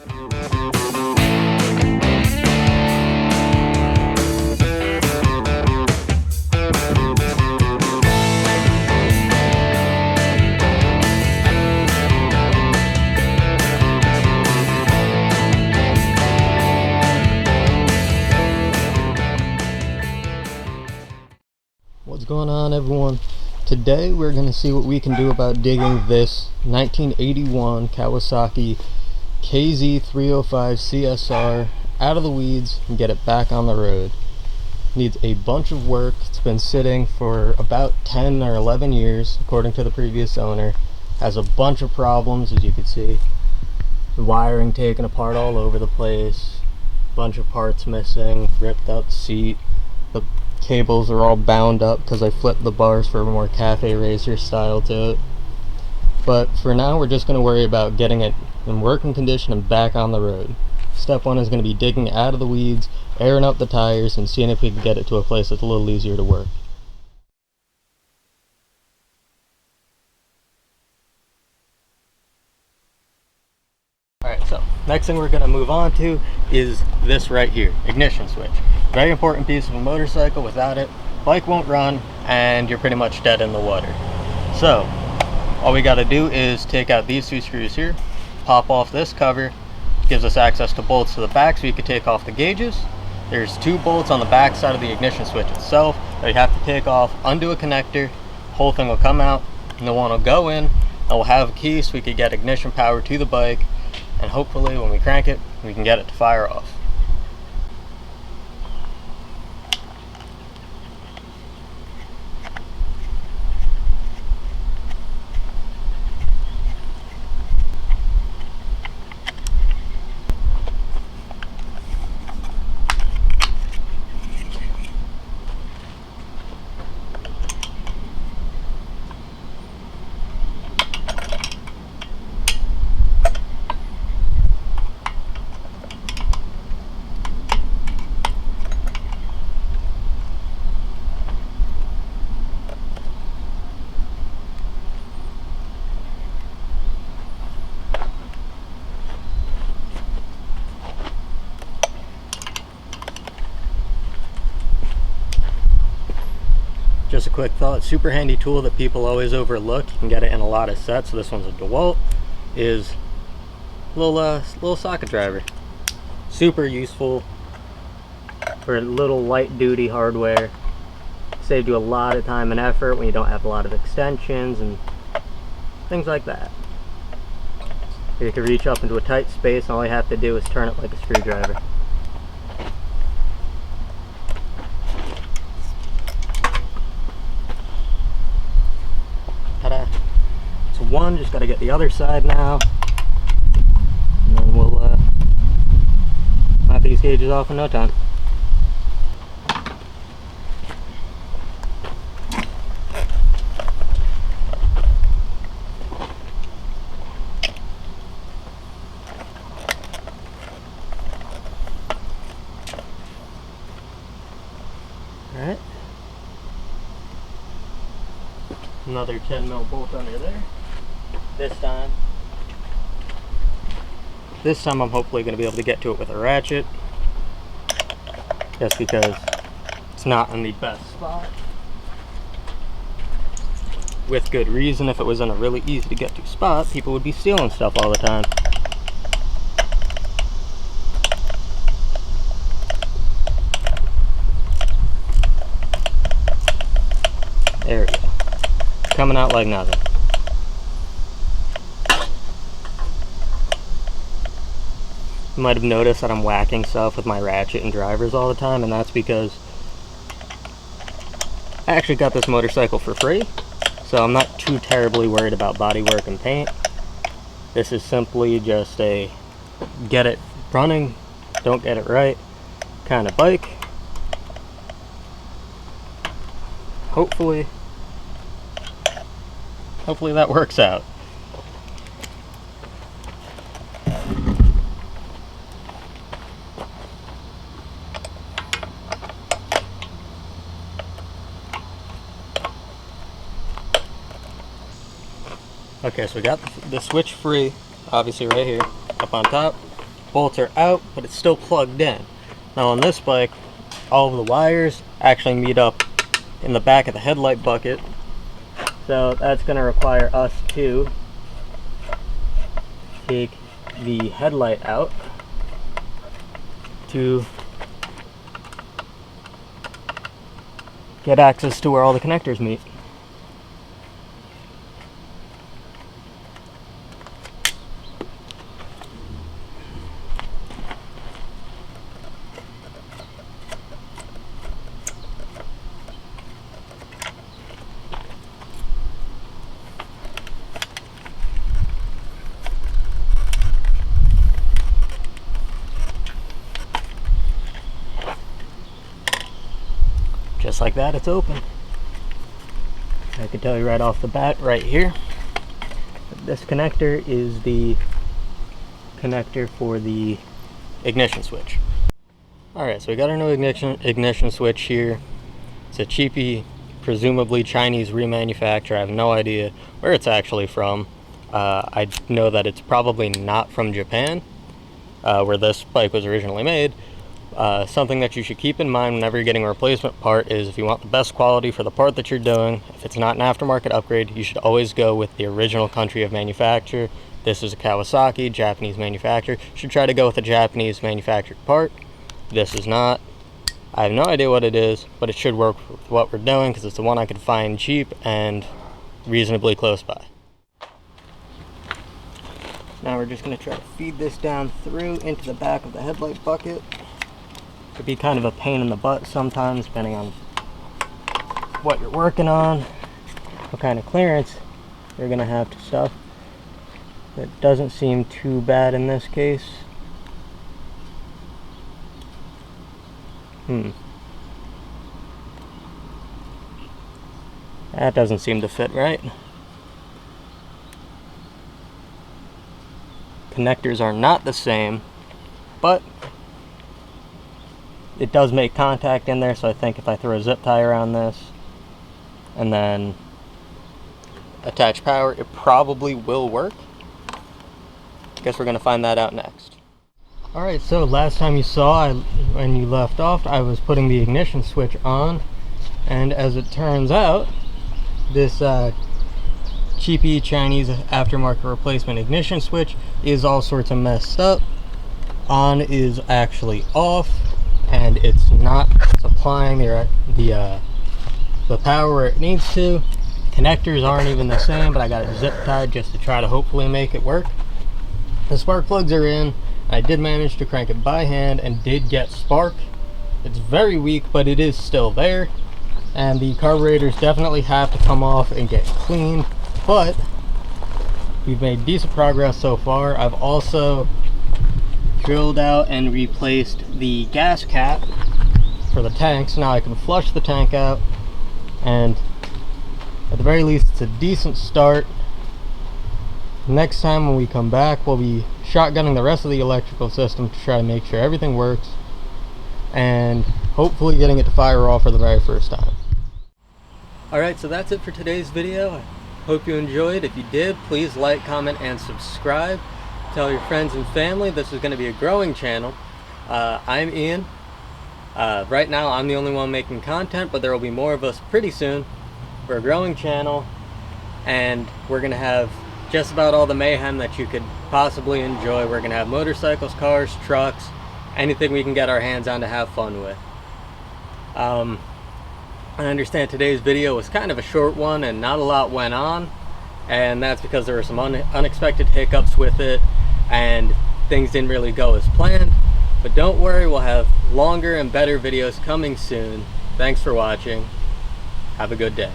What's going on, everyone? Today we're going to see what we can do about digging this 1981 Kawasaki KZ-305 CSR out of the weeds and get it back on the road. Needs a bunch of work. It's been sitting for about 10 or 11 years according to the previous owner. Has a bunch of problems, as you can see. The wiring taken apart all over the place, bunch of parts missing, ripped out seat. The cables are all bound up because I flipped the bars for a more cafe racer style to it. But for now, we're just going to worry about getting it in working condition and back on the road. Step one is going to be digging out of the weeds, airing out the tires, and seeing if we can get it to a place that's a little easier to work. Alright, so next thing we're going to move on to is this right here, ignition switch. Very important piece of a motorcycle. Without it, bike won't run and you're pretty much dead in the water. So all we got to do is take out these two screws here, pop off this cover, gives us access to bolts to the back so you can take off the gauges. There's two bolts on the back side of the ignition switch itself that you have to take off, undo a connector, whole thing will come out, and the one will go in, and we'll have a key so we can get ignition power to the bike, and hopefully when we crank it, we can get it to fire off. Just a quick thought, super handy tool that people always overlook. You can get it in a lot of sets. So this one's a DeWalt, is a little socket driver. Super useful for little light duty hardware. Saved you a lot of time and effort when you don't have a lot of extensions and things like that. You can reach up into a tight space and all you have to do is turn it like a screwdriver. So one, just got to get the other side now, and then we'll have these gauges off in no time. Alright, another 10mm bolt under there. This time I'm hopefully going to be able to get to it with a ratchet, just because it's not in the best spot. With good reason. If it was in a really easy to get to spot, people would be stealing stuff all the time. There we go. Coming out like nothing. You might have noticed that I'm whacking stuff with my ratchet and drivers all the time, and that's because I actually got this motorcycle for free, so I'm not too terribly worried about bodywork and paint. This is simply just a get it running, don't get it right kind of bike. Hopefully that works out. Okay, so we got the switch free, obviously right here, up on top. bolts are out, but it's still plugged in. Now on this bike, all of the wires actually meet up in the back of the headlight bucket, so that's going to require us to take the headlight out to get access to where all the connectors meet. Just like that, it's open. I can tell you right off the bat, right here, this connector is the connector for the ignition switch. Alright, so we got our new ignition switch here. It's a cheapy, presumably Chinese remanufacturer. I have no idea where it's actually from. I know that it's probably not from Japan, where this bike was originally made. Something that you should keep in mind whenever you're getting a replacement part is if you want the best quality for the part that you're doing, if it's not an aftermarket upgrade, you should always go with the original country of manufacture. This is a Kawasaki, Japanese manufacturer. You should try to go with a Japanese manufactured part. This is not. I have no idea what it is, but it should work with what we're doing because it's the one I could find cheap and reasonably close by. Now we're just going to try to feed this down through into the back of the headlight bucket. Could be kind of a pain in the butt sometimes, depending on what you're working on, what kind of clearance you're going to have to stuff. It doesn't seem too bad in this case. That doesn't seem to fit right. Connectors are not the same, but it does make contact in there, so I think if I throw a zip tie around this and then attach power, it probably will work. Guess we're going to find that out next. Alright, so last time you saw, when you left off, I was putting the ignition switch on, and as it turns out, this cheapy Chinese aftermarket replacement ignition switch is all sorts of messed up. On is actually off, and it's not supplying the power where it needs to. Connectors aren't even the same, but I got it zip tied just to try to hopefully make it work. The spark plugs are in. I did manage to crank it by hand and did get spark. It's very weak, but it is still there, and the carburetors definitely have to come off and get cleaned, but we've made decent progress so far. I've also drilled out and replaced the gas cap for the tanks. Now I can flush the tank out, and at the very least it's a decent start. Next time when we come back, we'll be shotgunning the rest of the electrical system to try to make sure everything works, and hopefully getting it to fire off for the very first time. Alright, so that's it for today's video. I hope you enjoyed. If you did, please like, comment, and subscribe. Tell your friends and family. This is going to be a growing channel. I'm Ian. Right now I'm the only one making content, but there will be more of us pretty soon. We're a growing channel, and we're going to have just about all the mayhem that you could possibly enjoy. We're going to have motorcycles, cars, trucks, anything we can get our hands on to have fun with. I understand today's video was kind of a short one and not a lot went on, and that's because there were some unexpected hiccups with it and things didn't really go as planned. But don't worry, we'll have longer and better videos coming soon. Thanks for watching. Have a good day.